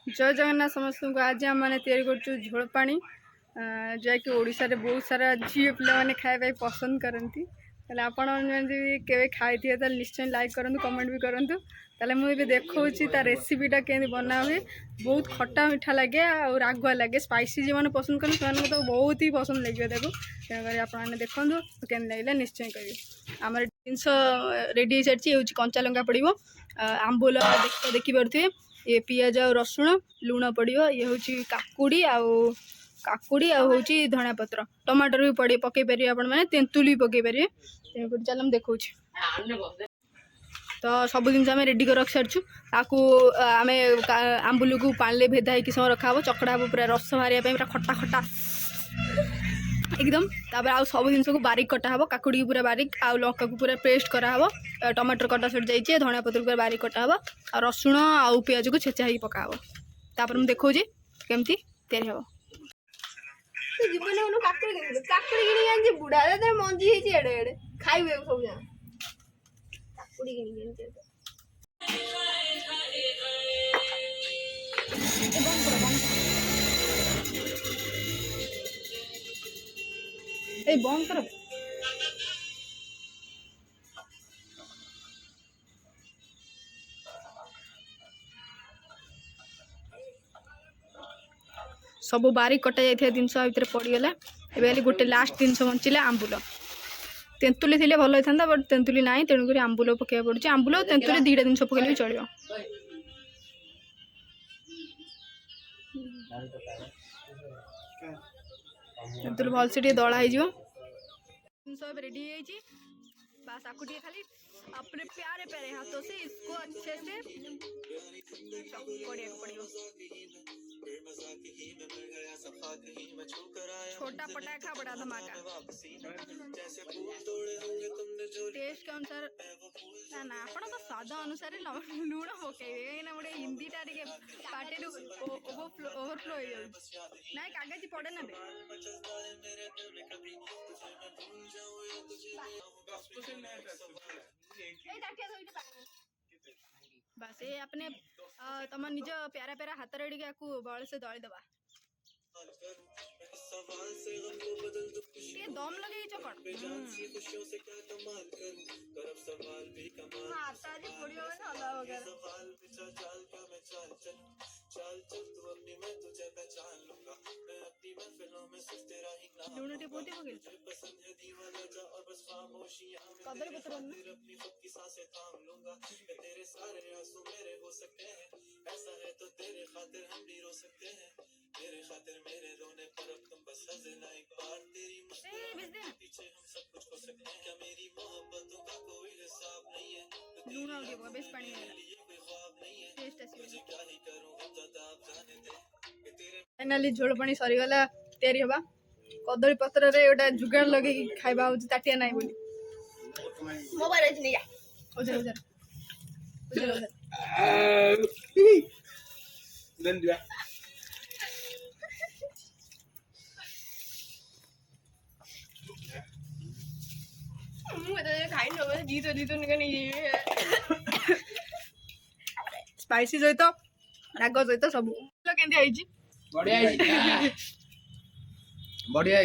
जय जगन्नाथ समस्त को आज आम मैंने तैयारी झोल पानी जैकि ओडिशा रे बहुत सारा झील पिला मैंने खाया पसंद करती आपण के खाई थे निश्चय लाइक करूँ कमेंट भी करूँ ताले मुझे देखा तार रेसिपीटा के बना हुए बहुत खट्टा मीठा लगे और रागुआ लगे स्पाइसी जो मैंने पसंद करें से तो बहुत ही पसंद लगे तेणुकर आपने देखो के लगे निश्चय करेंगे आम जिनस रेडी सारी हूँ कंचा लंका पड़ो आंबुल देखिपे ये पियाज और रसुण लुण पड़ो ये हूँ काकुड़ी काकुड़ी हूँ धनिया पत्र टमाटर भी पड़े पकई पारे आपने तेंतुल भी पकई पारे तेणुक चल देखा तो सब जिन आम रेडी कर रख सारी आम आंबुल को पानी भेदा कि समय रखा चकड़ा हम पूरा रस बाहर पूरा खट्टा खट्टा एकदम तापर आउ सब जिन को बारीक कटा हम काकुड़ी पूरा बारीक आउ लंका को पूरा पेस्ट कराव टमाटर कटा सट जाइए धनिया पत्र पूरा बारीक कटा हम आ रसुण आउ पियाज को छेचा ही पका तापर मुझे देखा केमती तैयारी हम जीवन काकुड़ी किणी बुढ़ा मंजी एडे एडे खाइबे सब जान काकुड़ी किणी बंद कर सब बारीक कटा जाइए जिनस भितर पड़गला एवं गोटे लास्ट जिनस बचिला आंबुल तेंतुली थी भल होता बट तेंतुली ना तेणुक आंबुल पकड़ा पड़े आंबुल तेंतुली दुईटा जिन पकड़े भी चलो तेंतुली भल से दला हो रेडी बस आपको खाली अपने प्यारे प्यारे हाथों से इसको अच्छे से पड़िया पड़ेगा छोटा पटाखा बड़ा धमाका टेस्ट के अनुसार ना ना आप तो स्वाद अनुसार लुण पकड़े कहीं गोटे हिंदी टा पाटे ओवरफ्लो हो ना कागज पड़े ना बस ये अपने तुम निज प्यारा प्यारा हाथ रेडी बल से दली दबा दम लगे लुण टे बहुत कदली पत्र मेरे खातिर मेरे रोने पर तुम बस हंसना एक बार तेरी मुस्कुराहट पीछे हम सब कुछ खो सकते हैं क्या मेरी मोहब्बतों का कोई हिसाब नहीं है लूना हो गया बेस पानी है कोई ख्वाब नहीं है टेस्ट ऐसी मुझे क्या ही करूं अब तो आप जाने दे कि तेरे फाइनली झोल पानी सरी गला तैयारी होबा कदली पत्र रे ओटा जुगाड़ लगे खाइबा हो ताटिया नाही बोली मोबाइल नहीं जा उधर उधर उधर उधर देन दिया स्पाइसी सहित राग सहित सब केमती बढ़िया बढ़िया